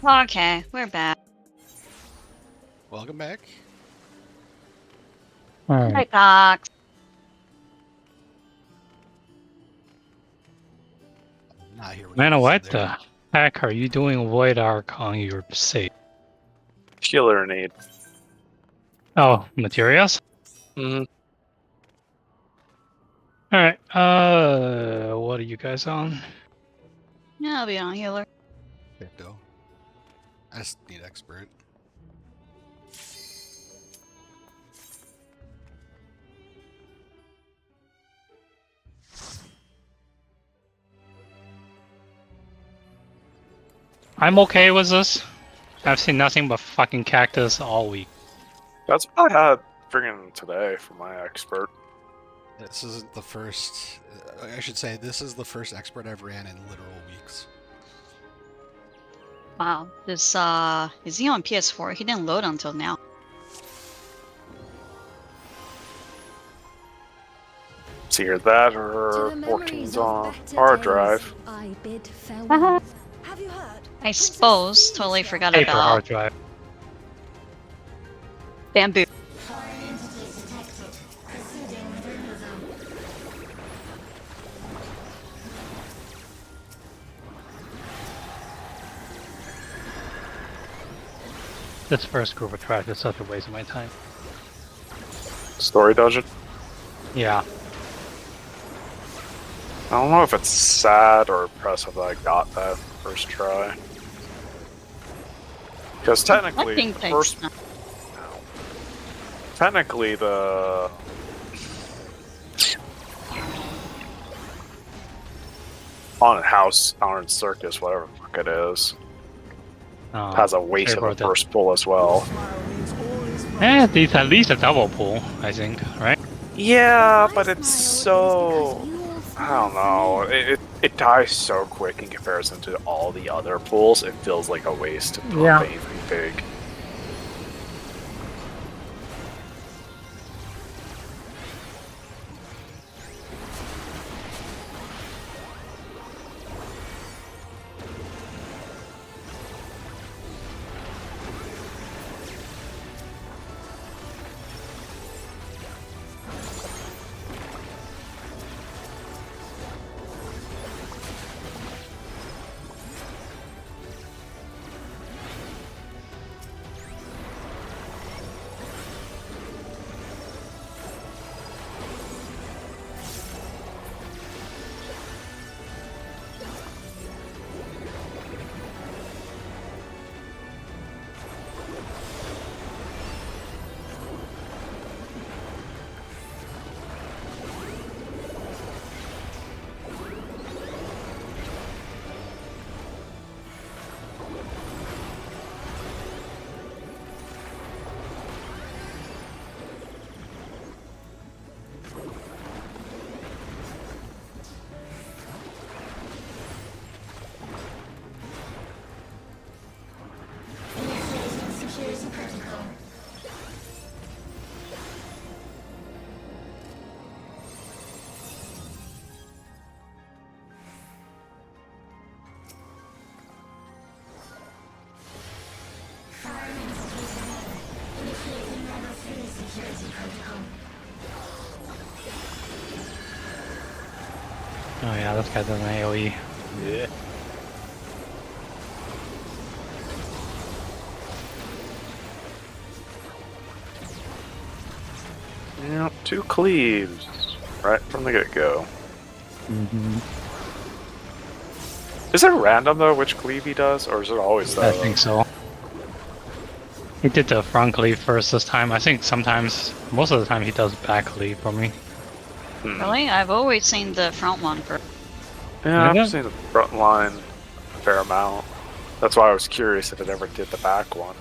Okay, we're back. Welcome back. All Hi, right. Cox. Not here. Man, what the heck are you doing Void Arc on your save? Killer need. Oh, materials? Mm-hmm. Alright, what are you guys on? Yeah, I'll be on healer. Crypto. I just need expert. I'm okay with this. I've seen nothing but fucking cactus all week. That's what I had friggin' today for my expert. This isn't the first. I should say this is the first expert I've ran in literal weeks. Wow. This is he on PS4? He didn't load until now. It's either that or 14's on hard drive. I bid farewell. Have you heard? I suppose. Totally forgot Paper hard about drive. bamboo. This first group of trash is such a waste of my time. Story dungeon. Yeah. I don't know if it's sad or impressive that I got that first try. Because technically, Collecting the things. first, technically the haunted house, haunted circus, whatever the fuck it is, has a waste of a first pull as well. These at least a double pull, I think, right? Yeah, but it's so, I don't know. It dies so quick in comparison to all the other pulls. It feels like a waste to pull anything big. Oh yeah, this guy does an AoE. Yeah. Yep, 2 cleaves right from the get-go. Is it random though which cleave he does, or is it always the? I think so. He did the front cleave first this time. I think sometimes, most of the time, he does back cleave for me. Really? I've always seen the front one first. Yeah, Okay. I've seen the front line a fair amount. That's why I was curious if it ever did the back one.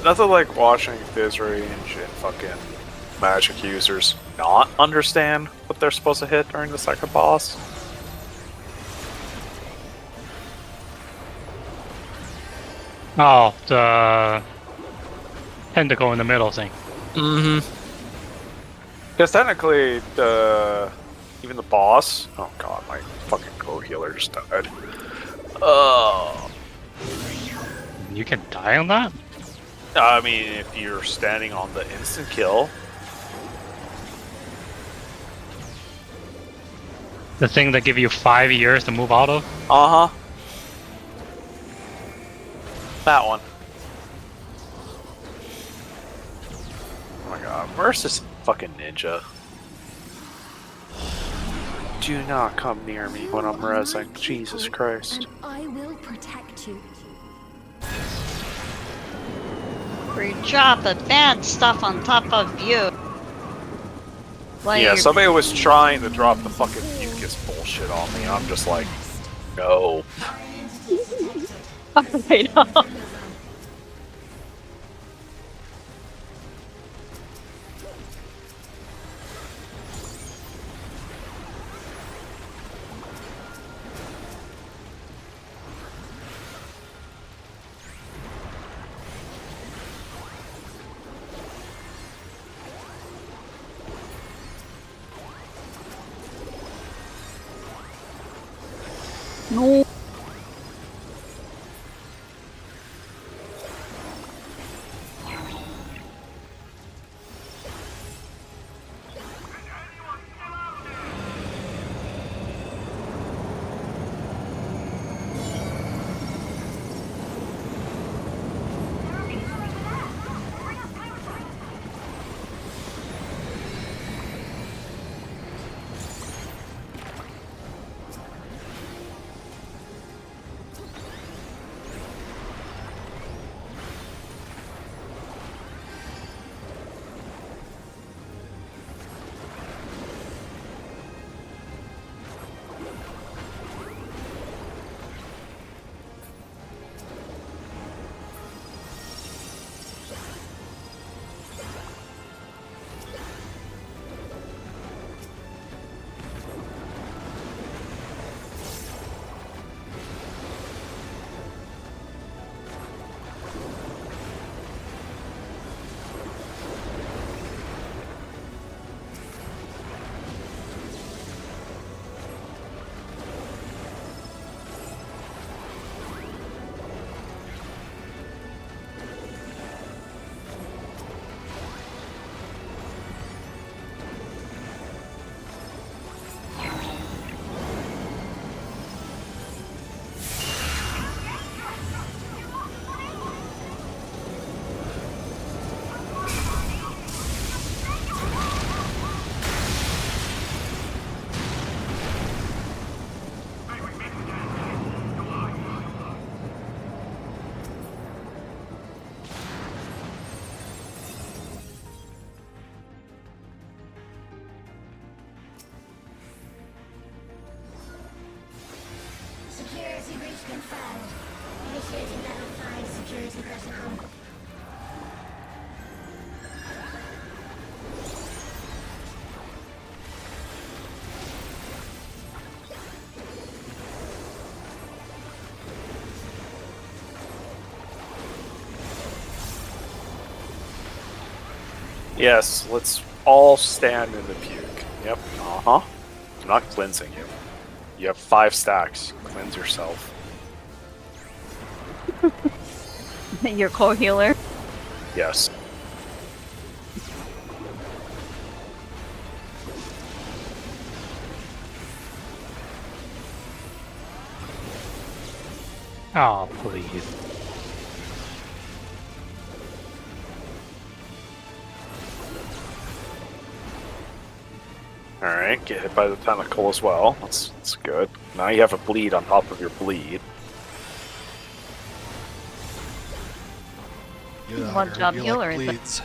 Nothing like watching Fizz Range and fucking magic users not understand what they're supposed to hit during the second boss. Oh, the tentacle in the middle thing. Mm-hmm. Because technically, even the boss. Oh god, my fucking code co-healer just died. Oh. You can die on that? I mean, if you're standing on the instant kill. The thing that give you 5 years to move out of? Uh-huh. That one. Oh my god, where's this fucking ninja? Do not come near me when I'm rezzing. Jesus Christ. And I will protect you. Great job, advanced stuff on top of you. Like Yeah, you're- somebody was trying to drop the fucking mucus bullshit on me. I'm just like, no. I know. No. Security breach confirmed. Initiating level 5 security protocol. Yes, let's all stand in the puke. Yep, uh-huh. I'm not cleansing you. You have 5 stacks. Cleanse yourself. Your co-healer. Yes. Oh, please. Alright, get hit by the tentacle as well. That's good. Now you have a bleed on top of your bleed. You're the One hunter, job you healer, like is it? bleeds.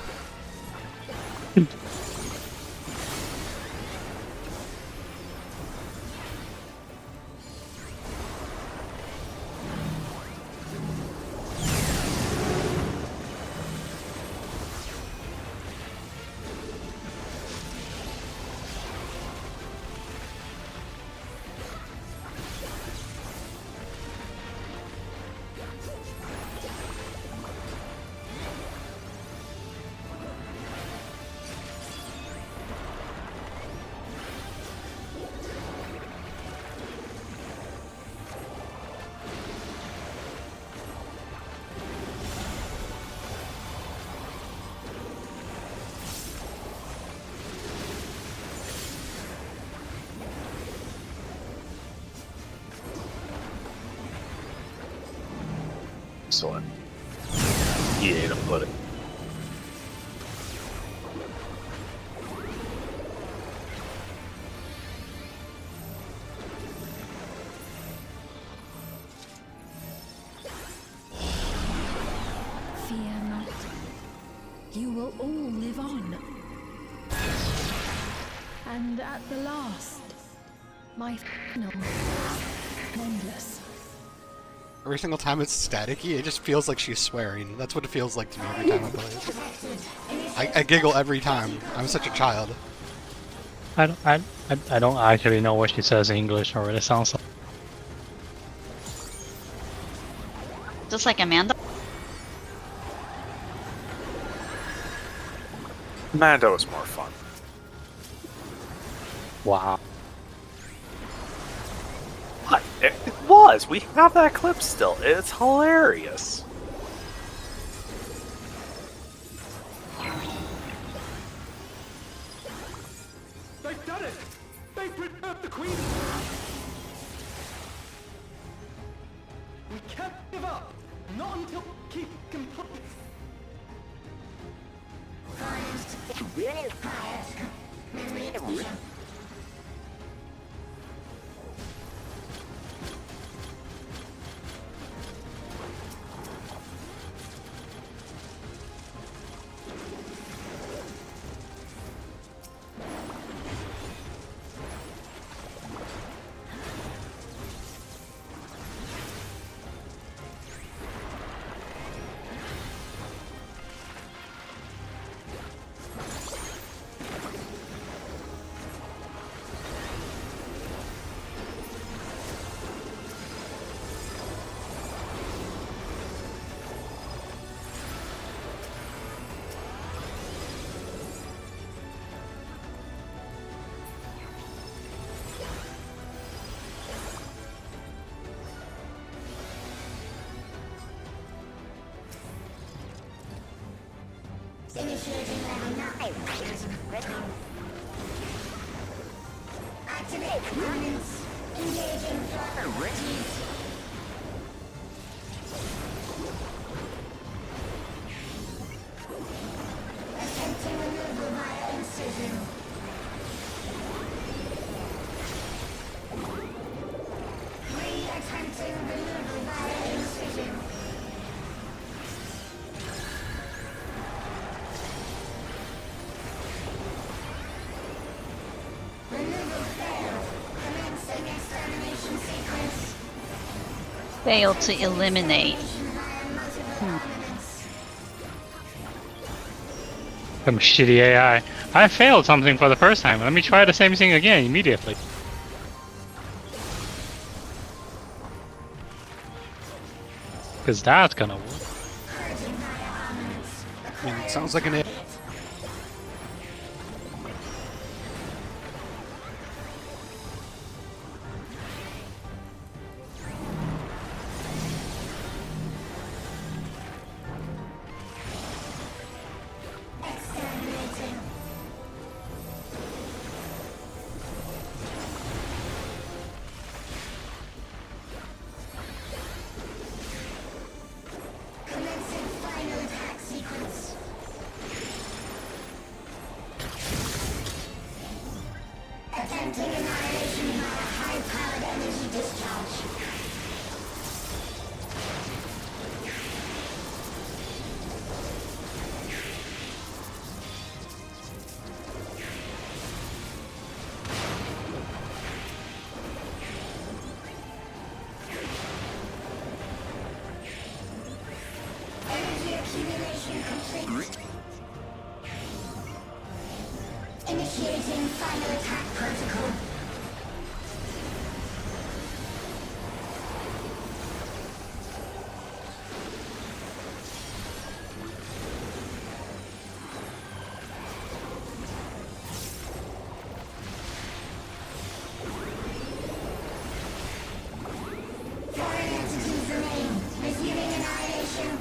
Excellent. EA to put it. Fear not. You will all live on. And at the last, my final endless. Every single time it's staticky, it just feels like she's swearing. That's what it feels like to me every time I play it. I giggle every time. I'm such a child. I don't actually know what she says in English or what it sounds like. Just like Amanda. Mando is more fun. Wow. What? It was. We have that clip still. It's hilarious. They've done it! They've preserved the Queen! We can't give up! Not until we keep complete! Initiating level 9. Activate components. Engaging priorities. Attempting removal via incision. Re-attempting removal via incision. Failed to eliminate. Some shitty AI. I failed something for the first time. Let me try the same thing again immediately. Because that's gonna work. I mean, it sounds like an A. Exterminating. Commencing final attack sequence. Attempting annihilation via high-powered energy discharge. Energy accumulation complete. Initiating final attack protocol. Foreign entities remain. Resuming annihilation.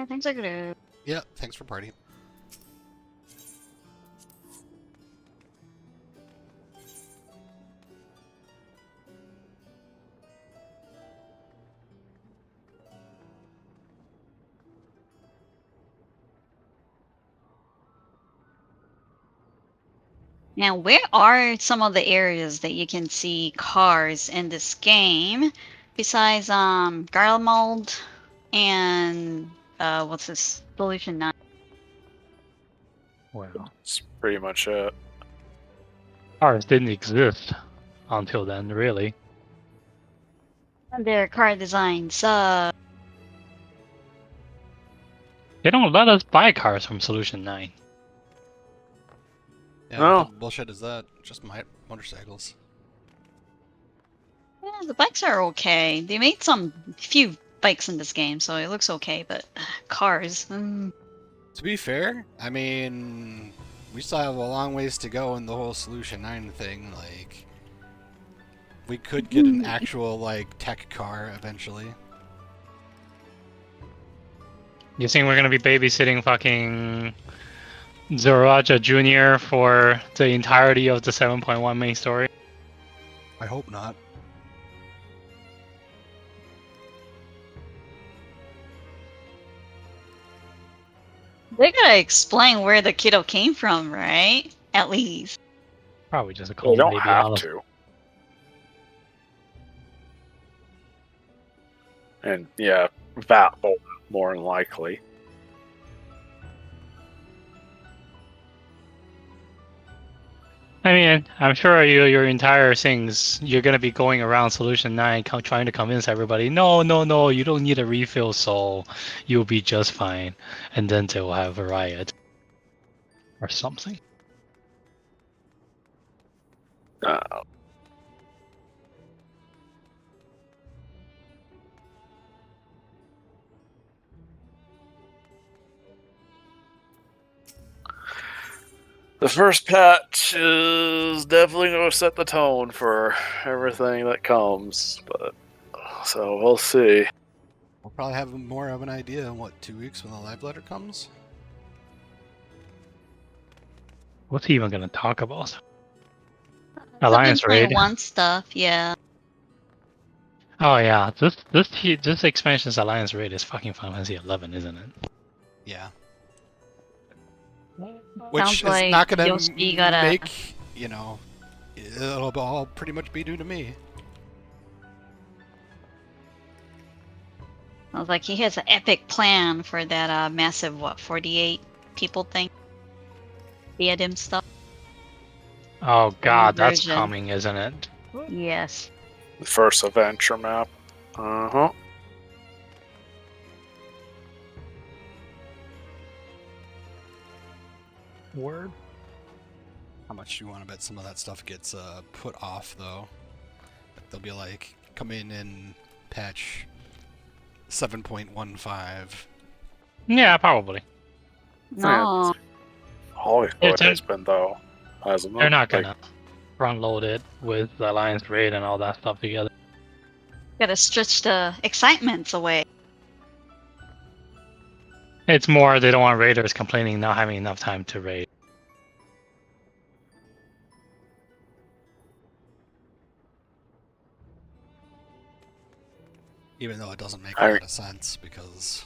Bye. Thanks, Aguru. Yeah, thanks for partying. Now, where are some of the areas that you can see cars in this game? Besides, Garlemald and, what's this? Solution 9. Well, That's pretty much it. cars didn't exist until then, really. And their car designs, They don't let us buy cars from Solution 9. Yeah, No. what bullshit is that? Just my motorcycles. yeah, the bikes are okay. They made few bikes in this game, so it looks okay, but cars. To be fair, I mean, we still have a long ways to go in the whole Solution 9 thing. Like, we could get an actual, like, tech car eventually. You think we're gonna be babysitting fucking Zoraja Jr. for the entirety of the 7.1 main story? I hope not. They gotta explain where the kiddo came from, right? At least. Probably just a They clone don't baby. have honestly. to. And yeah, that more than likely. I mean, I'm sure your entire things, you're gonna be going around Solution 9 trying to convince everybody, no, no, no, you don't need a refill soul, you'll be just fine. And then they'll have a riot. Or something. The first patch is definitely going to set the tone for everything that comes, but so we'll see. We'll probably have more of an idea in, what, 2 weeks when the live letter comes? What's he even gonna talk about? Alliance 7.1 raid. stuff, yeah. Oh yeah, this expansion's Alliance raid is fucking Final Fantasy 11, isn't it? Yeah. Sounds Which is like not gonna Yoshi gotta- make, you know, it'll all pretty much be due to me. Sounds like he has an epic plan for that massive, 48 people thing? Diadem stuff? Oh god, that's version. coming, isn't it? Yes. The first adventure map. Uh-huh. Word. How much do you want to bet some of that stuff gets put off, though? They'll be like, come in patch 7.15. Yeah, probably. No. Always Yeah, what it's been, though. Hasn't it? They're not Like, gonna front load it with the Alliance raid and all that stuff together. Gotta stretch the excitements away. It's more they don't want raiders complaining not having enough time to raid. Even though it doesn't make I- a lot of sense, because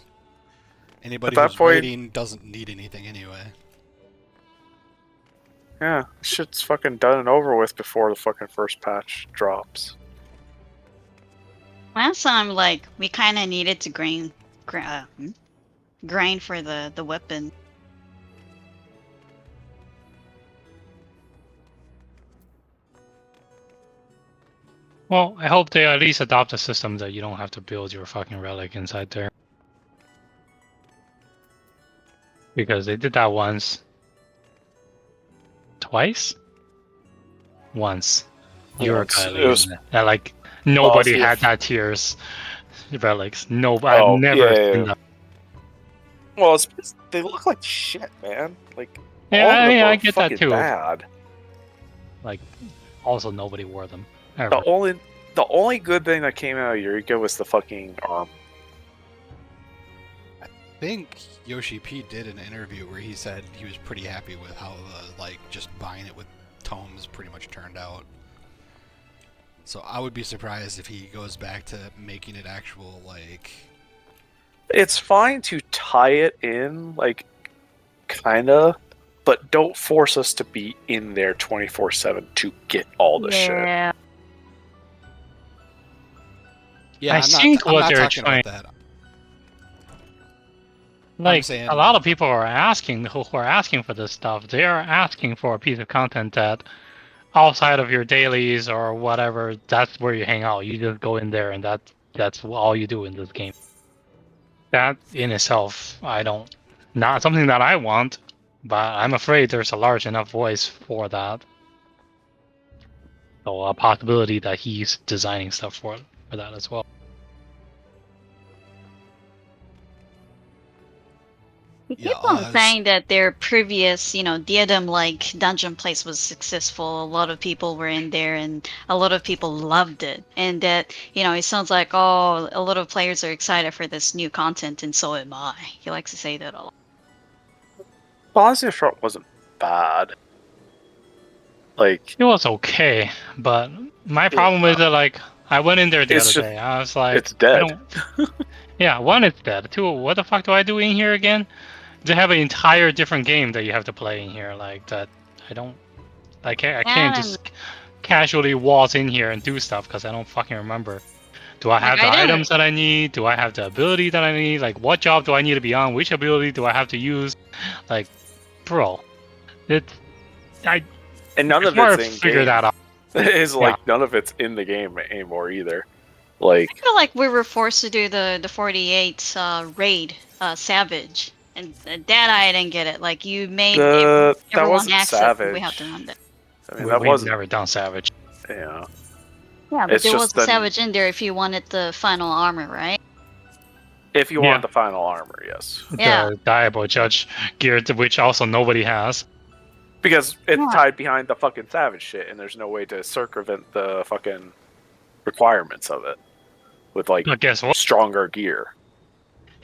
anybody that who's point- raiding doesn't need anything anyway. yeah, shit's fucking done and over with before the fucking first patch drops. Last time, like, we kind of needed to grind for the weapon. Well, I hope they at least adopt a system that you don't have to build your fucking relic inside there. Because they did that once. Twice? Once. You were Once. Kylie, It was- isn't it? And like nobody yeah. had that tears relics. No, Oh, I've never yeah. seen that. Well, they look like shit, man. Like, Yeah, all of them I are get that fucking too. bad. Like, also nobody wore them. Ever. The only good thing that came out of Eureka was the fucking arm. think Yoshi P did an interview where he said he was pretty happy with how the like just buying it with tomes pretty much turned out. So I would be surprised if he goes back to making it actual like. It's fine to tie it in, like, kinda, but don't force us to be in there 24/7 to get all the shit. Yeah. Yeah, I think I'm what not they're talking trying- about that. Like saying- a lot of people are asking who are asking for this stuff. They are asking for a piece of content that outside of your dailies or whatever, that's where you hang out. You just go in there and that's all you do in this game. That in itself, not something that I want, but I'm afraid there's a large enough voice for that. So a possibility that he's designing stuff for that as well. They keep Yeah, on saying that their previous, Diadem-like dungeon place was successful. A lot of people were in there, and a lot of people loved it. And that, it sounds like, oh, a lot of players are excited for this new content, and so am I. He likes to say that a lot. Honestly, Short wasn't bad. Like, It was okay, but my problem is that like I went in there the It's other just- day. I was like, it's dead. I don't- Yeah, one, it's dead. Two, what the fuck do I do in here again? They have an entire different game that you have to play in here. Like that, I can't just casually waltz in here and do stuff because I don't fucking remember. Do I have Like, the I didn't- items that I need? Do I have the ability that I need? Like, what job do I need to be on? Which ability do I have to use? Like, bro, and none of Smart it's in figure game. that out. It's like none of it's in the game anymore either. Like, I feel like we were forced to do the 48 raid Savage, and that I didn't get it. Like you made that everyone wasn't access. Savage. We have to run that. I mean, We've wasn't. never done Savage. Yeah. Yeah, but It's there just was a the- Savage in there if you wanted the final armor, right? If you Yeah. want the final armor, yes. Yeah. The Diabo Judge gear, which also nobody has. Because it's Yeah. tied behind the fucking Savage shit, and there's no way to circumvent the fucking requirements of it with, like, But guess what? stronger gear.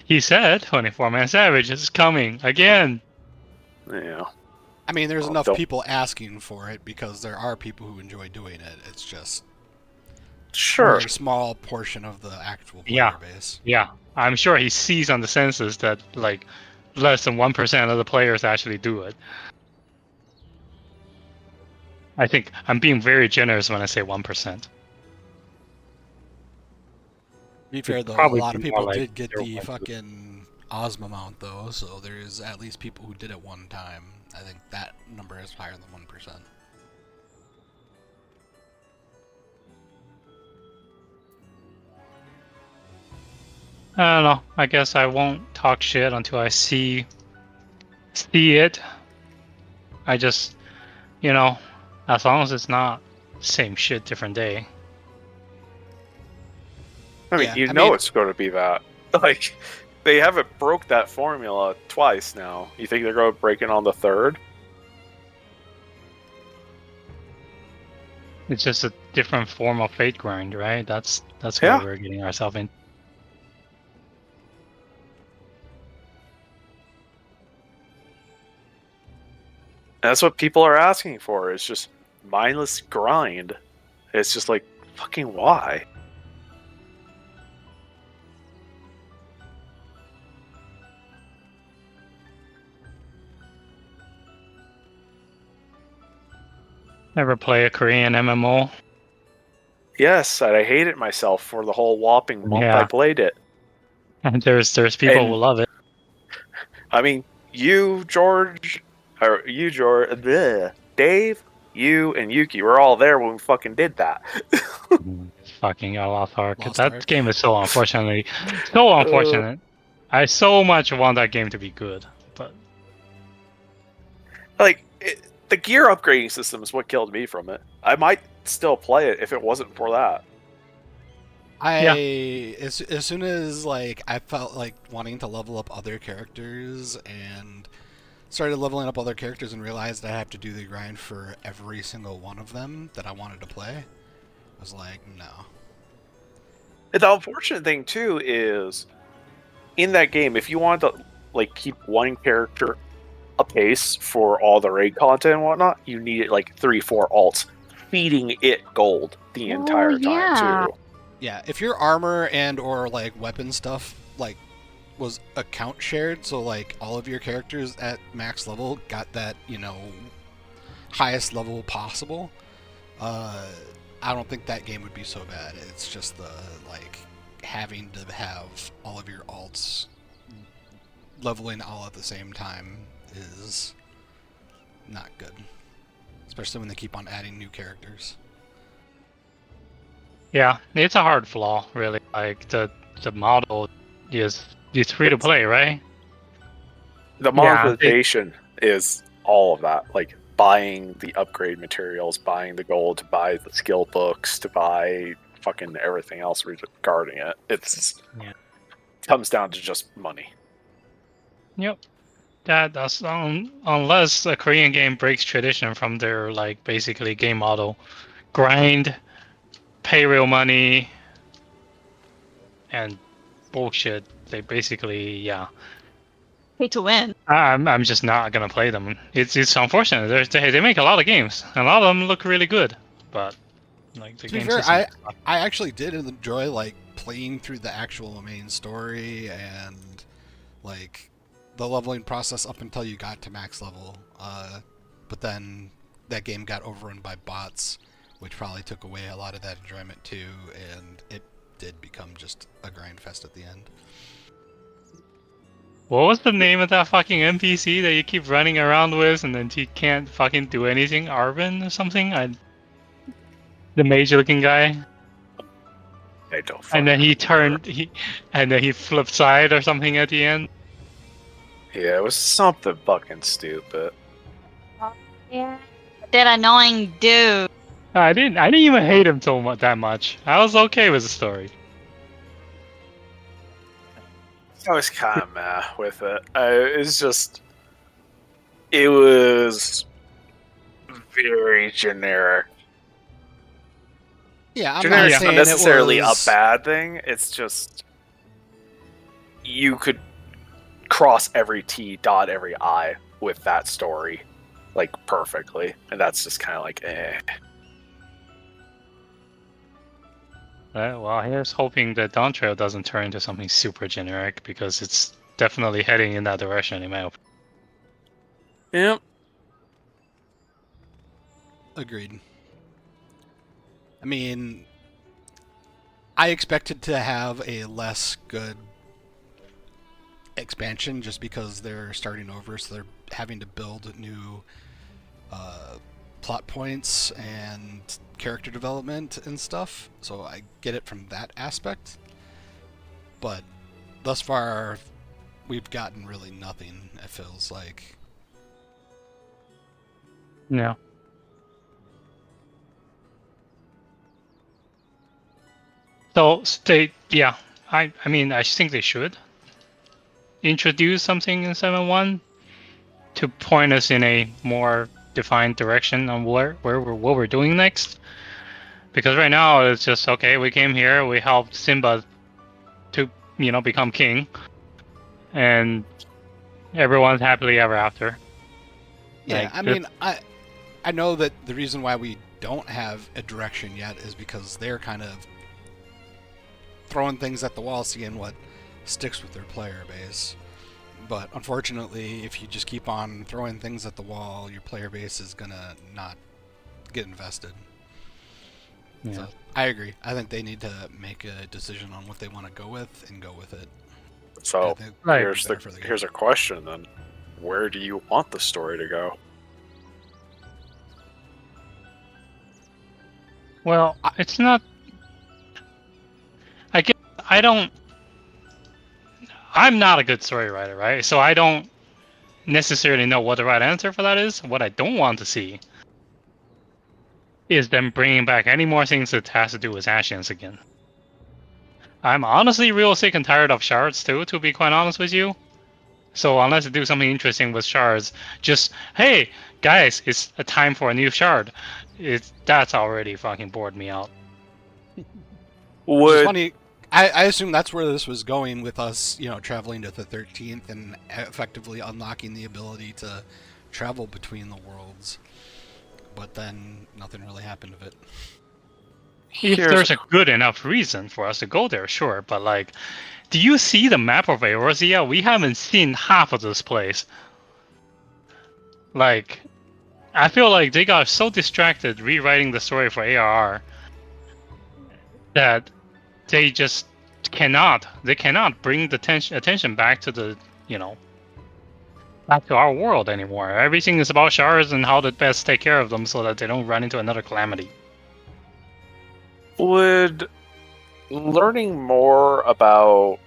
He said 24-man Savage is coming again. Yeah. I mean, there's Oh, enough don't- people asking for it because there are people who enjoy doing it. It's just a Sure. very small portion of the actual player Yeah. base. Yeah, I'm sure he sees on the census that like less than 1% of the players actually do it. I think I'm being very generous when I say 1%. To be fair, It'd though, a probably lot of be people more like did get the 0.2. fucking Ozma mount, though, so there's at least people who did it one time. I think that number is higher than 1%. I don't know. I guess I won't talk shit until I see it. I just, as long as it's not same shit, different day. I mean, Yeah, I know mean- it's going to be that. Like, they haven't broke that formula twice now. You think they're going to break it on the third? It's just a different form of fate grind, right? That's Yeah. what we're getting ourselves in. That's what people are asking for. It's just mindless grind. It's just like, fucking why? Never play a Korean MMO. Yes, and I hated myself for the whole whopping month Yeah. I played it. And there's people And- who love it. I mean, you, George, Dave, you, and Yuki were all there when we fucking did that. Fucking I lost Ark. Lost That Ark. game is so unfortunately so unfortunate. I so much want that game to be good, but Like, the gear upgrading system is what killed me from it. I might still play it if it wasn't for that. As soon as like I felt like wanting to level up other characters and started leveling up other characters and realized I have to do the grind for every single one of them that I wanted to play, I was like, no. And the unfortunate thing too is in that game, if you want to like keep one character apace for all the raid content and whatnot, you need like 3-4 alts feeding it gold the entire time yeah. too. Yeah, if your armor and or like weapon stuff like was account shared, so like all of your characters at max level got that, you know, highest level possible, I don't think that game would be so bad. It's just the like having to have all of your alts leveling all at the same time is not good, especially when they keep on adding new characters. Yeah, it's a hard flaw, really. Like the model is it's free to play, right? The monetization is all of that, like buying the upgrade materials, buying the gold, to buy the skill books, to buy fucking everything else regarding it. It's comes down to just money. Yep. That's unless a Korean game breaks tradition from their like basically game model, grind, pay real money, and bullshit. They basically Pay to win. I'm just not gonna play them. It's unfortunate. They make a lot of games. A lot of them look really good, but like the To be game fair, system. I actually did enjoy like playing through the actual main story and like the leveling process up until you got to max level. But then that game got overrun by bots, which probably took away a lot of that enjoyment too, and it did become just a grind fest at the end. What was the name of that fucking NPC that you keep running around with and then he can't fucking do anything? Arvin or something? The mage-looking guy. I don't. And then he flipped side or something at the end. Yeah, it was something fucking stupid. Yeah. That annoying dude. I didn't even hate him that much. I was okay with the story. I was kind of meh with it. It's just, it was very generic. Yeah, I'm Generic not is saying not necessarily it was... a bad thing. It's just you could cross every T, dot every I with that story, like perfectly, and that's just kind of like eh. Well, here's hoping that Dawn Trail doesn't turn into something super generic because it's definitely heading in that direction in my opinion. Yep. Agreed. I mean, I expected to have a less good expansion just because they're starting over, so they're having to build new plot points and character development and stuff, so I get it from that aspect. But thus far, we've gotten really nothing, it feels like. Yeah. So I mean, I think they should introduce something in 7.1 to point us in a more defined direction on what we're doing next. Because right now it's just okay. We came here, we helped Simba to become king, and everyone's happily ever after. Yeah, Like, I mean, I know that the reason why we don't have a direction yet is because they're kind of throwing things at the wall, seeing what sticks with their player base. But unfortunately, if you just keep on throwing things at the wall, your player base is gonna not get invested. Yeah. So I agree. I think they need to make a decision on what they want to go with and go with it. So Right. here's a question then: where do you want the story to go? Well, it's not. I guess I don't. I'm not a good story writer, right? So I don't necessarily know what the right answer for that is. What I don't want to see is them bringing back any more things that has to do with Ashians again. I'm honestly real sick and tired of shards too, to be quite honest with you. So unless they do something interesting with shards, just hey guys, it's a time for a new shard. That's already fucking bored me out. Which is funny. I assume that's where this was going with us, traveling to the 13th and effectively unlocking the ability to travel between the worlds. But then nothing really happened of it. If Here's there's a good enough reason for us to go there, sure. But like, do you see the map of Eorzea? We haven't seen half of this place. Like, I feel like they got so distracted rewriting the story for ARR that they just cannot bring the attention back to the back to our world anymore. Everything is about shards and how to best take care of them so that they don't run into another calamity. Would learning more about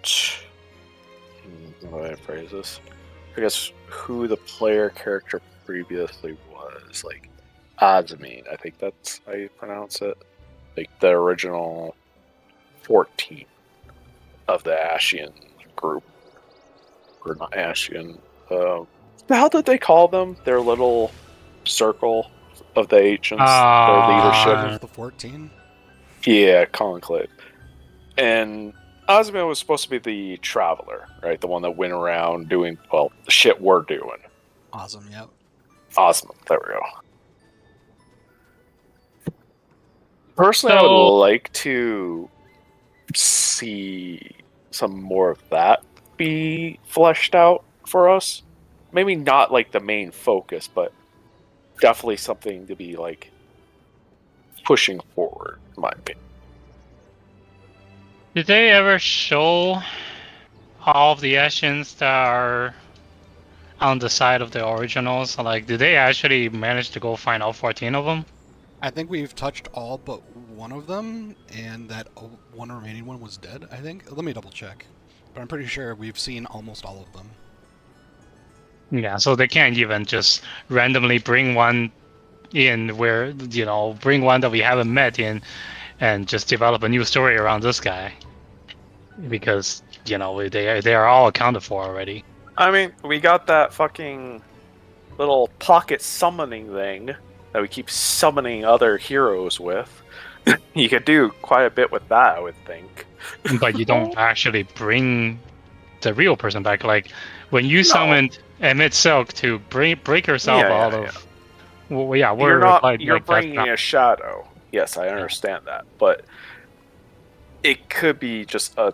how do I phrase this? I guess who the player character previously was, like Azamine, I think that's how you pronounce it. Like the original 14 of the Ashian group. Or not Ashian. How did they call them? Their little circle of the ancients, their leadership. Of the 14? Yeah, Conclave. And Osmond was supposed to be the traveler, right? The one that went around doing, well, the shit we're doing. Awesome, yep. Awesome. There we go. Personally, I would like to see some more of that be fleshed out for us. Maybe not like the main focus, but definitely something to be like pushing forward, in my opinion. Did they ever show all of the Ashians that are on the side of the originals? Like, did they actually manage to go find all 14 of them? I think we've touched all but one of them, and that one remaining one was dead, I think. Let me double check. But I'm pretty sure we've seen almost all of them. Yeah, so they can't even just randomly bring one in where, bring one that we haven't met in and just develop a new story around this guy. Because, they are all accounted for already. I mean, we got that fucking little pocket summoning thing that we keep summoning other heroes with. You could do quite a bit with that, I would think. But you don't actually bring the real person back. Like, when you summoned Emmett Silk to break yourself out of... Well, yeah, you're bringing a shadow. Yes, I understand that. But it could be just a,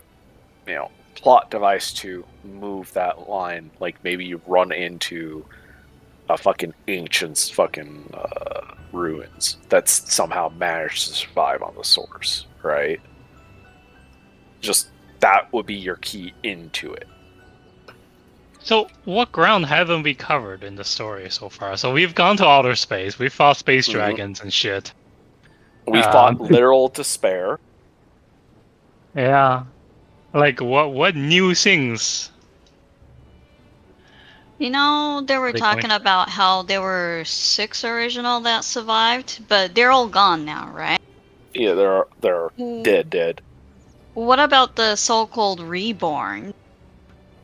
plot device to move that line. Like, maybe you run into a fucking ancient's fucking ruins that's somehow managed to survive on the source, right? Just that would be your key into it. So, what ground haven't we covered in the story so far? So we've gone to outer space, we fought space dragons and shit. We fought literal despair. Yeah. Like, what new things? They were talking about how there were 6 original that survived, but they're all gone now, right? Yeah, they're dead. What about the so-called reborn?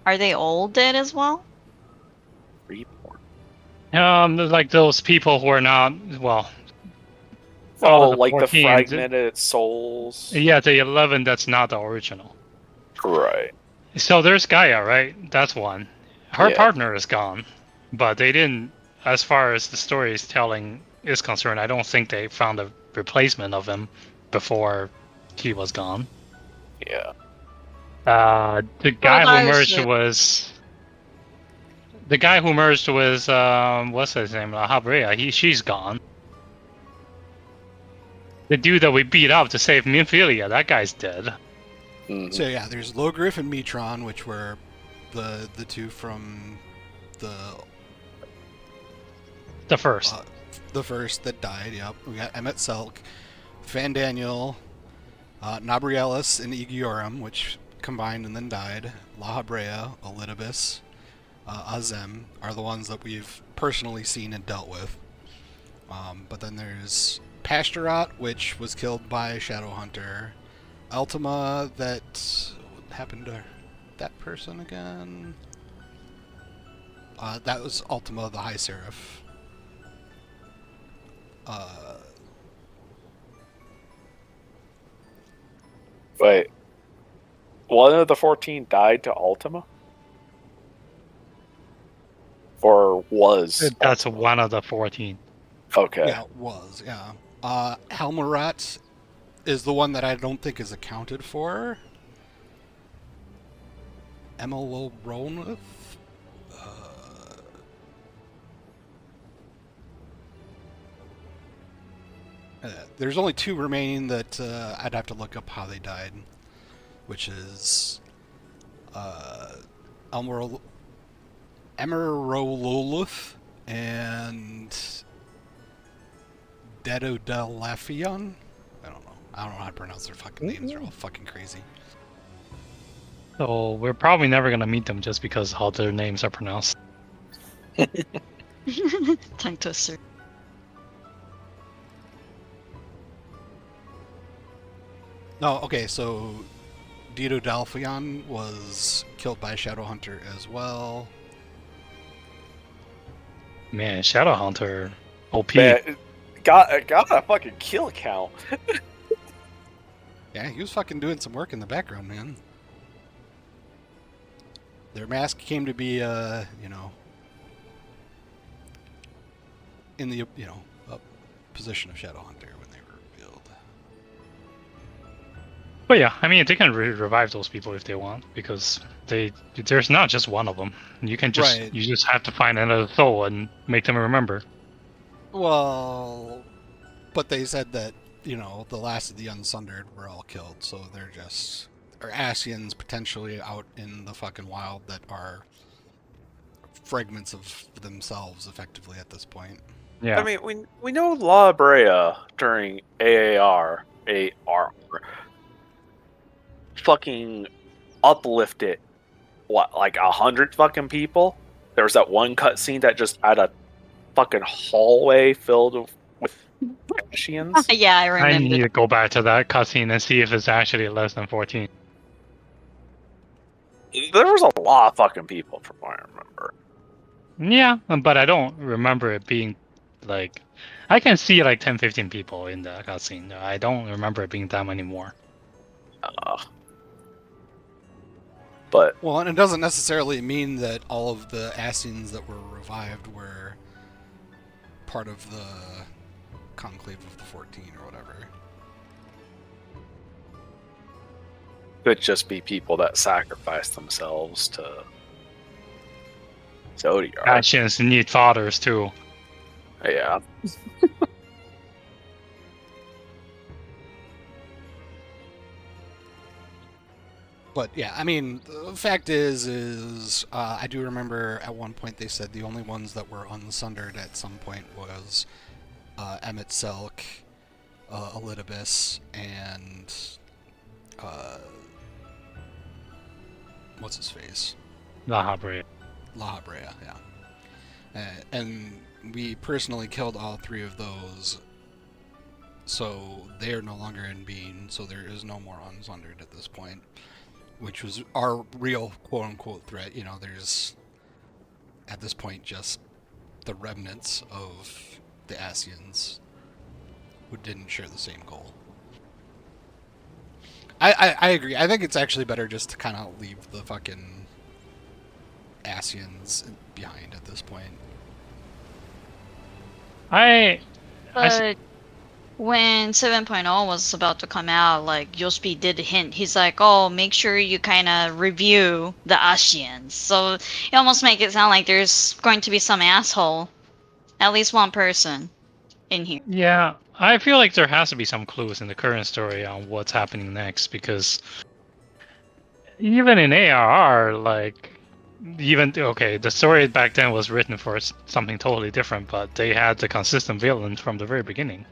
Are they all dead as well? Reborn. Like those people who are not, like 14, the fragmented souls. Yeah, the 11 that's not the original. Right. So there's Gaia, right? That's one. Her partner is gone, but they didn't, as far as the story is telling is concerned, I don't think they found a replacement of him before he was gone. Yeah. The guy who merged was what's his name? Habrea. She's gone. The dude that we beat up to save Minfilia, that guy's dead. Mm-hmm. So yeah, there's Logriff and Metron, which were the two from the first. The first that died, yep. We got Emmett Selk, Fan Daniel, Nabriellis, and Igiorum, which combined and then died. La Habrea, Elidibus, Azem are the ones that we've personally seen and dealt with. But then there's Pasturat, which was killed by Shadowhunter. Ultima, that... What happened to that person again? That was Ultima, the High Seraph. Wait. one of the 14 died to Ultima? Or was? That's Ultima? one of the 14. Okay. Yeah, it was, yeah. Helmurat is the one that I don't think is accounted for. Emil Ronith? There's only 2 remaining that I'd have to look up how they died, which is Emerololuf and Dedodelafion. I don't know. I don't know how to pronounce their fucking names. They're all fucking crazy. So we're probably never gonna meet them just because how their names are pronounced. Tongue twister. No, okay, so Dedodelafion was killed by Shadowhunter as well. Man, Shadowhunter, OP. Man, got a fucking kill count. Yeah, he was fucking doing some work in the background, man. Their mask came to be, in the, position of Shadowhunter when they were revealed. But yeah, I mean, they can revive those people if they want, because there's not just one of them. You just have to find another soul and make them remember. Well, but they said that, the last of the Unsundered were all killed, so they're just... Or Asians potentially out in the fucking wild that are fragments of themselves, effectively, at this point. Yeah. I mean, we know La Brea during AR fucking uplifted, what, like 100 fucking people? There was that one cutscene that just had a fucking hallway filled with Asians. Yeah, I I need remember. to go back to that cutscene and see if it's actually less than 14. There was a lot of fucking people from what I remember. Yeah, but I don't remember it being like... I can see like 10, 15 people in the cutscene. I don't remember it being that many more. But Well, and it doesn't necessarily mean that all of the Asians that were revived were part of the Conclave of the 14 or whatever. could just be people that sacrifice themselves to Zodiac. Actions need fathers too. Yeah. But yeah, I mean, the fact is I do remember at one point they said the only ones that were unsundered at some point was Emmett Selk, Elidibus, and what's his face? La Habrea. La Habrea, yeah. And we personally killed all 3 of those, so they are no longer in being, so there is no more unsundered at this point. Which was our real quote-unquote threat. There's, at this point, just the remnants of the Asians who didn't share the same goal. I agree. I think it's actually better just to kind of leave the fucking Asians behind at this point. But when 7.0 was about to come out, like, Yospi did hint. He's like, oh, make sure you kind of review the Asians. So it almost make it sound like there's going to be some asshole, at least one person, in here. Yeah, I feel like there has to be some clues in the current story on what's happening next, because even in ARR, the story back then was written for something totally different, but they had the consistent villain from the very beginning.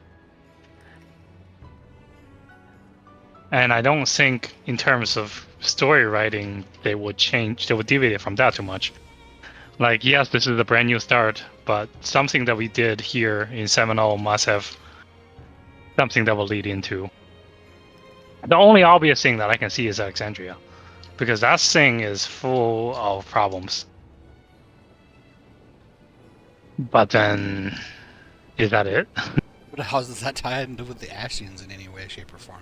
And I don't think, in terms of story writing, they would deviate from that too much. Like, yes, this is a brand new start, but something that we did here in 7.0 must have something that will lead into. The only obvious thing that I can see is Alexandria, because that thing is full of problems. But then, is that it? But how does that tie into with the Asians in any way, shape, or form?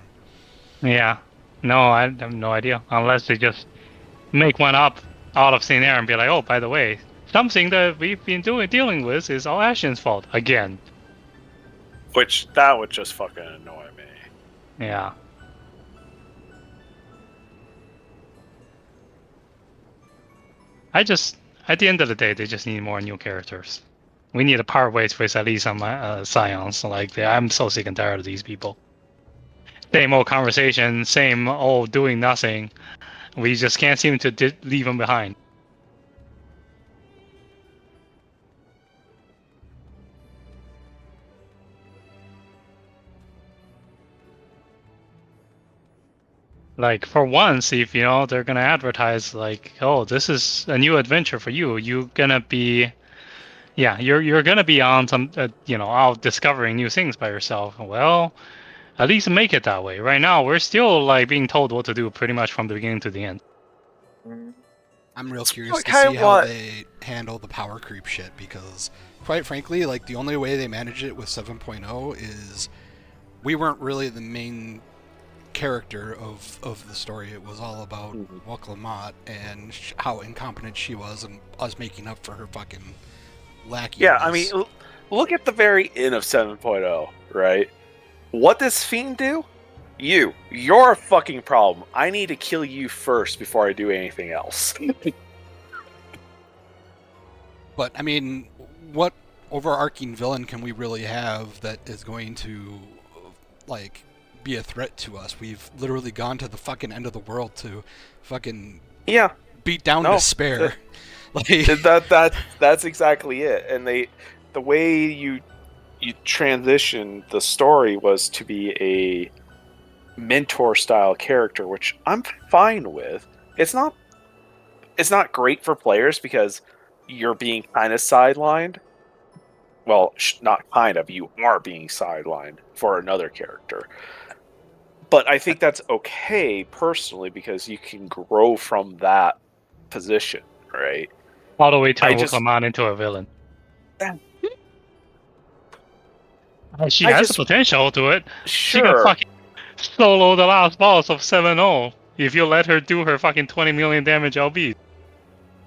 Yeah. No, I have no idea. Unless they just make one up out of thin air and be like, oh, by the way, something that we've been dealing with is all Ashen's fault again. Which that would just fucking annoy me. Yeah. At the end of the day, they just need more new characters. We need to part ways with at least some Scions. Like, I'm so sick and tired of these people. Same old conversation, same old doing nothing. We just can't seem to leave them behind. Like, for once, if they're gonna advertise like, oh, this is a new adventure for you, you're gonna be you're gonna be on some out discovering new things by yourself. Well, at least make it that way. Right now we're still like being told what to do pretty much from the beginning to the end. I'm real curious like to I see how want- they handle the power creep shit, because quite frankly, like, the only way they manage it with 7.0 is we weren't really the main character of the story. It was all about Waklamot and how incompetent she was, and us making up for her fucking lackey. Yeah, I mean, look at the very end of 7.0, right? What does Fiend do? You're a fucking problem. I need to kill you first before I do anything else. But I mean, what overarching villain can we really have that is going to, like, be a threat to us? We've literally gone to the fucking end of the world to fucking beat down despair. That's exactly it. And the way you transitioned the story was to be a mentor style character, which I'm fine with. It's not great for players because you're being kind of sidelined. Well, not kind of, you are being sidelined for another character. But I think that's okay personally, because you can grow from that position, right? All the way turn Waklamot into a villain. She has the potential to it. Sure. She can fucking solo the last boss of 7-0 if you let her do her fucking 20 million damage LB.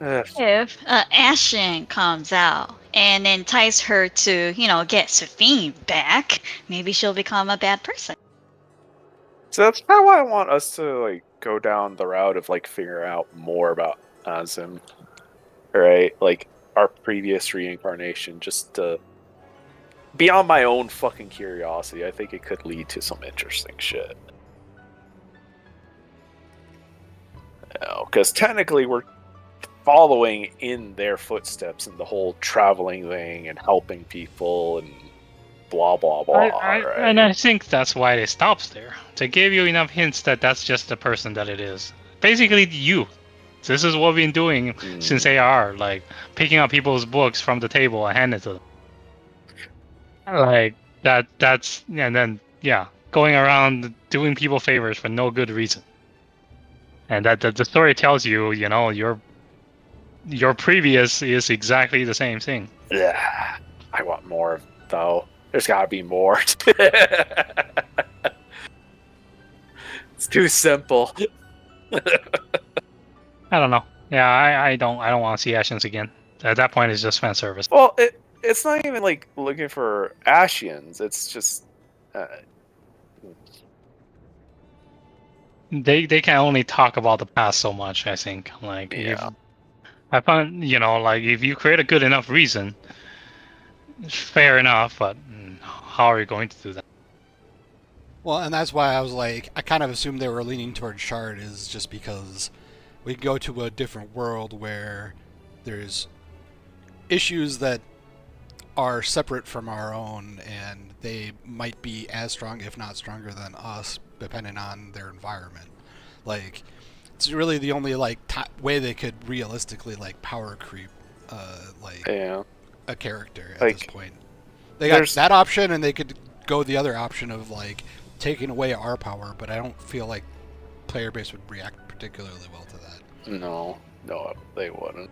If Ashen comes out and entice her to, get Sophine back, maybe she'll become a bad person. So that's kind of why I want us to like go down the route of like figuring out more about Azim, right? Like our previous reincarnation, just to beyond my own fucking curiosity. I think it could lead to some interesting shit. Because technically we're following in their footsteps in the whole traveling thing and helping people and blah blah blah. Right? And I think that's why it stops there. They gave you enough hints that that's just the person that it is. Basically, you. This is what we've been doing since AR, like picking up people's books from the table and handing it to them. Like that's and then going around doing people favors for no good reason. And that the story tells you, your previous is exactly the same thing. Yeah, I want more though. There's gotta be more. It's too simple. I don't know. Yeah, I don't want to see Ashians again. At that point, it's just fan service. Well, it's not even like looking for Ashians. It's just they can only talk about the past so much. I think. Like, I find like if you create a good enough reason, fair enough. But how are you going to do that? Well, and that's why I was like, I kind of assumed they were leaning towards Shard, is just because we go to a different world where there's issues that are separate from our own, and they might be as strong, if not stronger than us, depending on their environment. Like, it's really the only like way they could realistically like power creep, a character at this point. They got that option, and they could go the other option of like taking away our power, but I don't feel like player base would react particularly well to that. No, they wouldn't.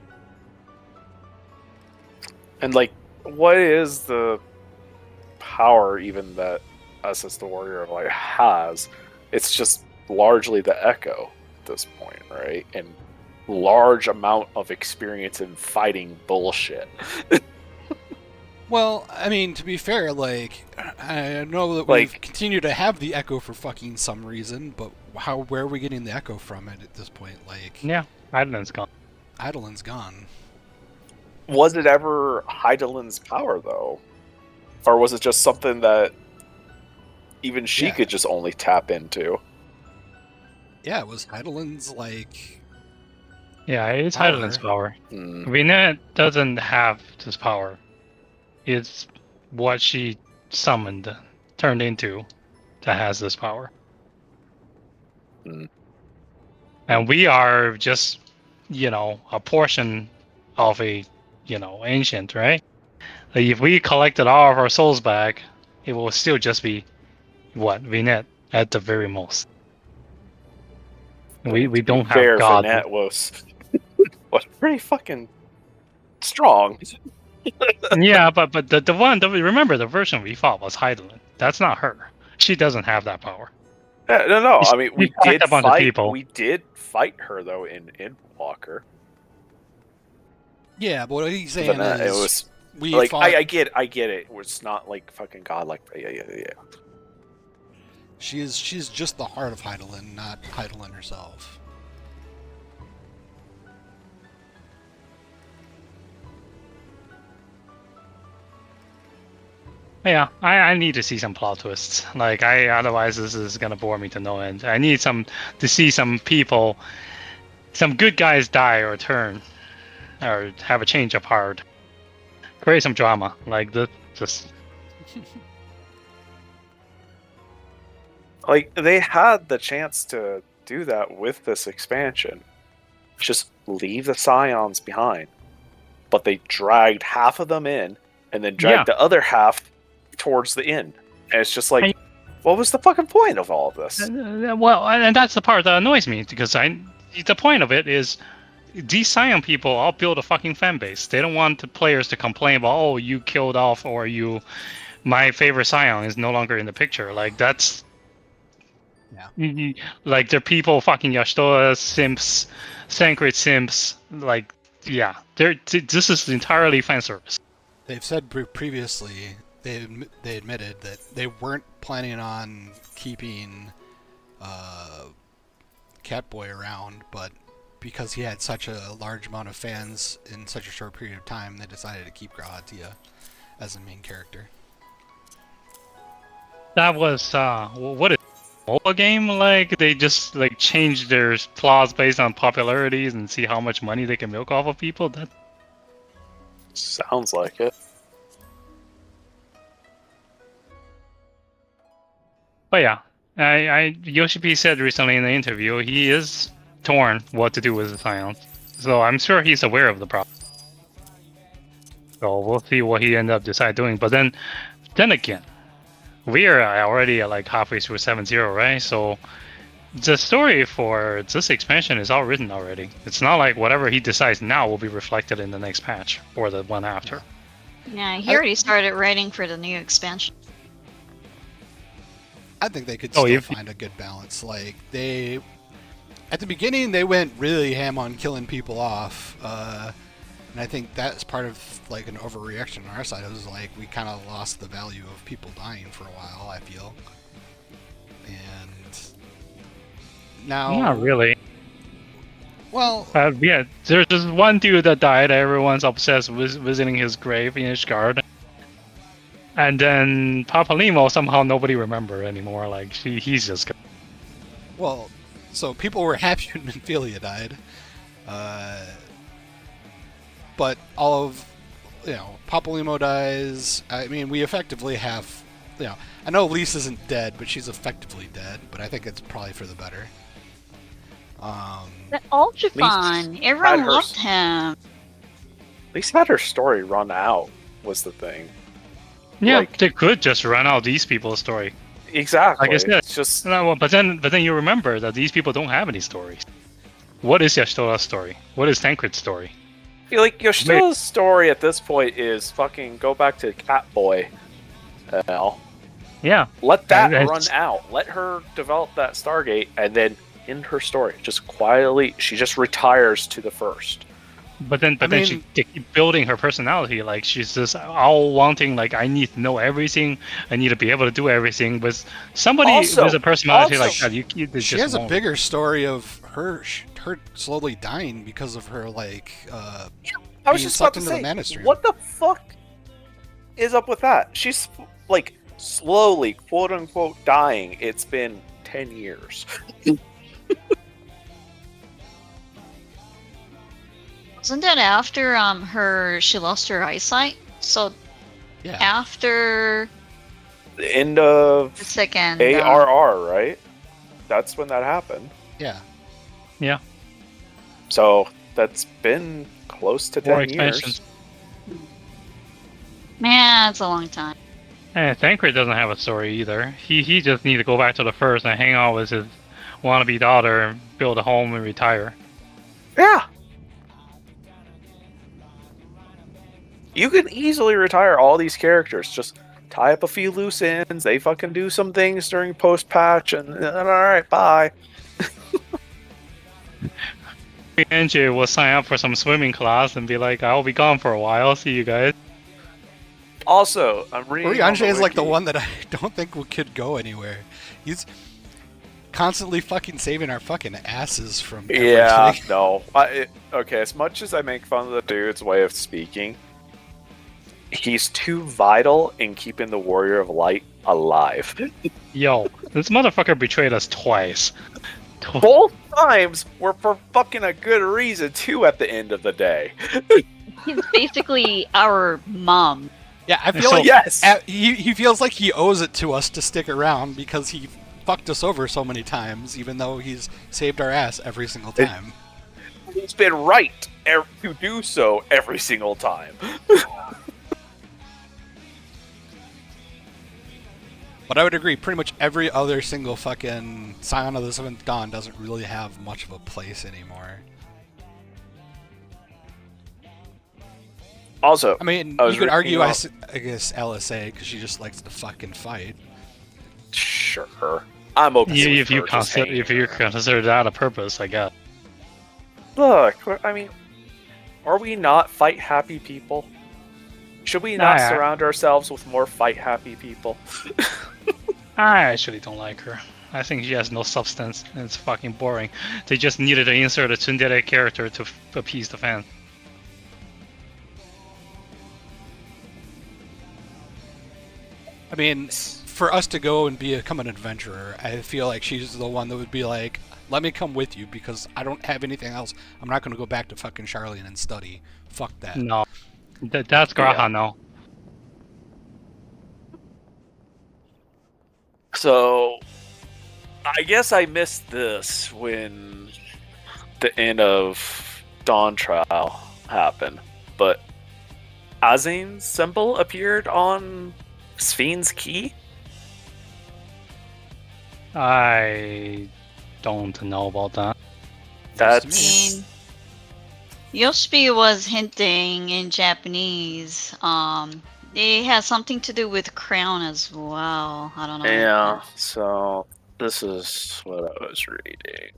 And like, what is the power even that us as the warrior like has? It's just largely the Echo at this point, right? And large amount of experience in fighting bullshit. Well, I mean, to be fair, like, I know that Like- we've continued to have the Echo for fucking some reason, but where are we getting the Echo from at this point? Like, Yeah, Eidolon's gone. Eidolon's gone. Was it ever Heidelin's power, though? Or was it just something that even she Yeah. could just only tap into? Yeah, it was Heidelin's, like... Yeah, it's Power. Eidolon's power. Hmm. Vinette doesn't have this power. It's what she summoned, turned into, that has this power. Hmm. And we are just, a portion of a, ancient, right? Like if we collected all of our souls back, it will still just be, Vinette at the very most. We don't have Fair, God. Vinette was pretty fucking strong. Yeah, but the one that we remember, the version we fought was Heidelin. That's not her. She doesn't have that power. Yeah, no. She- I mean, she we fucked did a bunch of fight. people. We did fight her though in Walker. Yeah, but what he's saying Vinette, is... it was we like fought... I get it. It was not like fucking godlike. Yeah. She's just the heart of Heidelin, not Heidelin herself. Yeah, I need to see some plot twists. Like otherwise this is gonna bore me to no end. I need to see some people, some good guys die or turn, or have a change of heart. Create some drama, like just. Like they had the chance to do that with this expansion. Just leave the Scions behind. But they dragged half of them in and then dragged the other half towards the end. And it's just like, what was the fucking point of all of this? Well, and that's the part that annoys me because the point of it is these Scion people all build a fucking fan base. They don't want the players to complain about, oh, you killed off or my favorite Scion is no longer in the picture. Like that's. Yeah. Like they're people fucking Yashtoa simps, Sancred simps. Like, yeah, this is entirely fan service. They've said previously, they admitted that they weren't planning on keeping Catboy around, but because he had such a large amount of fans in such a short period of time, they decided to keep Arcadia as the main character. That was what is mobile game? Like they just like changed their plots based on popularities and see how much money they can milk off of people. That sounds like it. But yeah, Yoshi P said recently in the interview he is torn what to do with the Scions. So I'm sure he's aware of the problem. So we'll see what he ends up decide doing. But then again, we are already like halfway through 7.0, right? So the story for this expansion is all written already. It's not like whatever he decides now will be reflected in the next patch or the one after. Yeah, he already started writing for the new expansion. I think they could still find a good balance. Like at the beginning, they went really ham on killing people off, and I think that's part of like an overreaction on our side. It was like we kind of lost the value of people dying for a while. I feel, and now Not really. Well, yeah, there's just one dude that died. Everyone's obsessed with visiting his grave in Ishgard. And then Papalimo, somehow nobody remember anymore. Like, he's just... Well, so people were happy when Ophelia died. But all of, Papalimo dies. I mean, we effectively have, I know Lise isn't dead, but she's effectively dead. But I think it's probably for the better. But Ultrafon, everyone loved him. Lise had her story run out, was the thing. Yeah, like, they could just run out these people's story. Exactly. Like I said, it's just no, but then you remember that these people don't have any stories. What is Yashtoa's story? What is Tancred's story? I feel like Yashtoa's story at this point is fucking go back to Catboy. Yeah. Let that That's- run out. Let her develop that Stargate, and then end her story. Just quietly, she just retires to the first. But then, I she mean- they keep building her personality. Like she's just all wanting. Like I need to know everything. I need to be able to do everything. With somebody with a personality like that, you She just has a won't. bigger story of her slowly dying because of her like I was being just about sucked to into say, the mana stream. what the fuck is up with that? She's like slowly, quote unquote, dying. It's been 10 years. Wasn't that after she lost her eyesight? So Yeah. after The end of the second ARR, right? That's when that happened. Yeah. Yeah. So that's been close to More 10 years. expansions. man, it's a long time. Thancred doesn't have a story either. He just need to go back to the first and hang out with his wannabe daughter and build a home and retire. Yeah. You can easily retire all these characters. Just tie up a few loose ends. They fucking do some things during post-patch, and all right, bye. Angie will sign up for some swimming class and be like, I'll be gone for a while. See you guys. Also, I'm reading. on Rianche is like the wiki. one that I don't think could go anywhere. He's constantly fucking saving our fucking asses from Yeah, everything. no. Okay, as much as I make fun of the dude's way of speaking, he's too vital in keeping the Warrior of Light alive. Yo, this motherfucker betrayed us twice. Both times were for fucking a good reason, too, at the end of the day. He's basically our mom. Yeah, I feel So- like Yes! he feels like he owes it to us to stick around because he fucked us over so many times, even though he's saved our ass every single time. He's been right to do so every single time. But I would agree, pretty much every other single fucking Scion of the Seventh Dawn doesn't really have much of a place anymore. Also, I mean, I was you could argue, reading I guess, LSA, because she just likes to fucking fight. sure. I'm okay If you with her just hanging consider that a purpose, I guess. Look, I mean, are we not fight-happy people? Should we not Nah. surround ourselves with more fight-happy people? I actually don't like her. I think she has no substance and it's fucking boring. They just needed to insert a tsundere character to appease the fans. I mean, for us to go and become an adventurer, I feel like she's the one that would be like, let me come with you because I don't have anything else. I'm not going to go back to fucking Charlian and study. Fuck that. No. That's Graha, Yeah. no. So, I guess I missed this when the end of Dawn Trial happened, but Azane's symbol appeared on Sphinx's key? I don't know about that. That's... mean, Yoshbi was hinting in Japanese. It has something to do with crown as well. I don't know. Yeah, so this is what I was reading.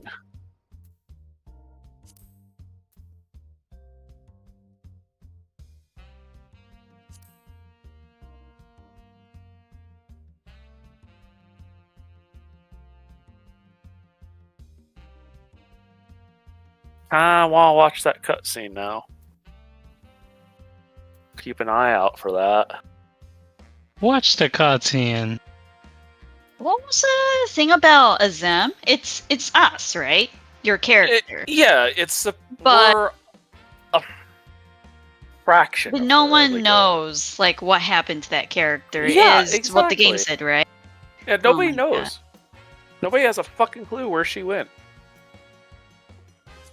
I want to watch that cutscene now. Keep an eye out for that. Watch the cutscene. What was the thing about Azem? It's us, right? Your character. Yeah, it's But- we're a fraction. But of no her, one like, knows like what happened to that character. Yeah, is what the game exactly. said, right? Yeah, nobody my knows. Nobody has a fucking clue where she went.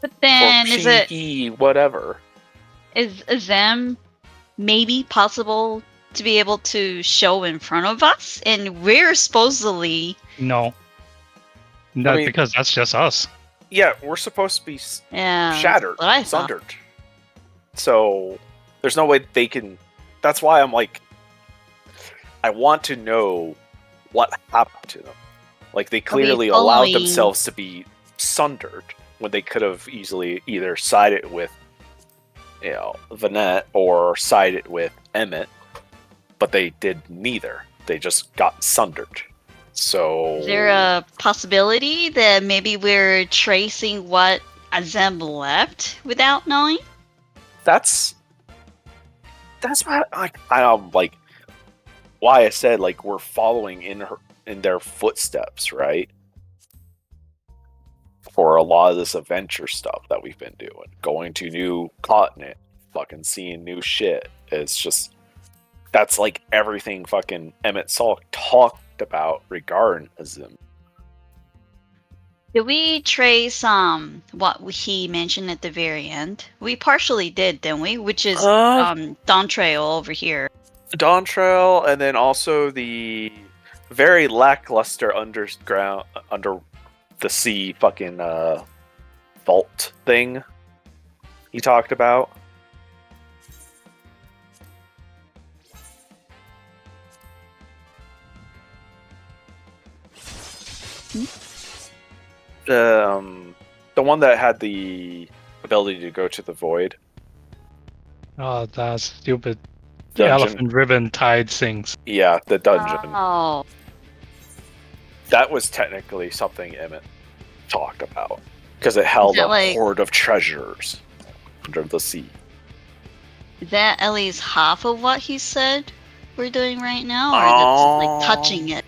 But then or is it he, whatever. is Azem maybe possible to be able to show in front of us? And we're supposedly No. That's mean- because that's just us. Yeah, we're supposed to be shattered, what I thought. sundered. So there's no way they can. That's why I'm like, I want to know what happened to them. Like, they we clearly allowed following- themselves to be sundered when they could have easily either sided with, Vanette or sided with Emmett, but they did neither. They just got sundered. So Is there a possibility that maybe we're tracing what Azem left without knowing? that's what I like. Why I said like we're following in their footsteps, right? For a lot of this adventure stuff that we've been doing, going to new continent, fucking seeing new shit. It's just that's like everything fucking Emmett Salk talked about regarding Azim. Did we trace what he mentioned at the very end? We partially did, didn't we? Which is Dawn Trail over here. Dawn Trail, and then also the very lackluster under the sea fucking vault thing he talked about. The one that had the ability to go to the void. Oh, that stupid Dungeon. elephant ribbon tied things. Yeah, the dungeon. Oh, That was technically something Emmett talked about because it held a hoard of treasures under the sea. is that at least half of what he said we're doing right now, or that's like touching it?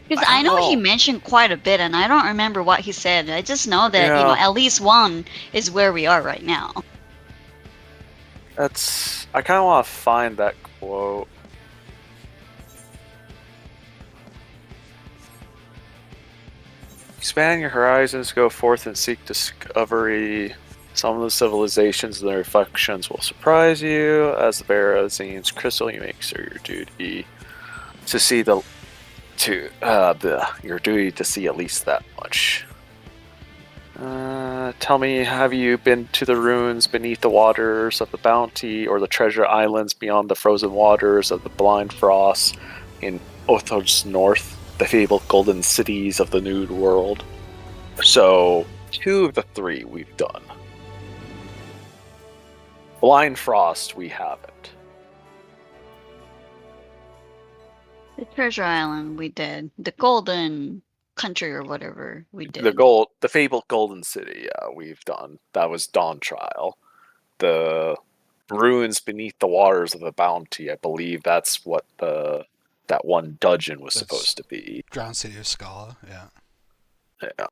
Because I know he mentioned quite a bit, and I don't remember what he said. I just know that at least one is where we are right now. I kind of want to find that quote. Expand your horizons, go forth and seek discovery. Some of the civilizations and their reflections will surprise you. As the bearer of Zane's crystal, you make sure your duty to see your duty to see at least that much. Tell me, have you been to the ruins beneath the waters of the Bounty, or the treasure islands beyond the frozen waters of the Blind Frost in Othod's north, the fabled golden cities of the Nude World? So, 2 of the 3 we've done. Blind Frost we haven't. The Treasure Island we did. The Golden Country or whatever we did. The fabled golden city, we've done. That was Dawn Trial. The ruins beneath the waters of the Bounty, I believe that's what that one dungeon was supposed to be. Drowned City of Scala, yeah. Yeah.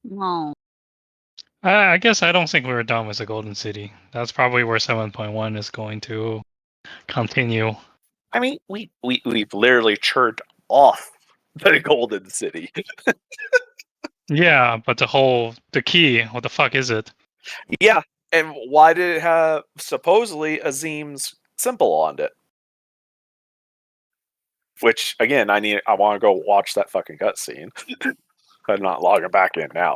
No. I guess I don't think we were done with the Golden City. That's probably where 7.1 is going to continue. I mean, we've literally churned off the Golden City. Yeah, but the key, what the fuck is it? Yeah, and why did it have supposedly Azim's symbol on it? Which, again, I want to go watch that fucking cutscene. I'm not logging back in now.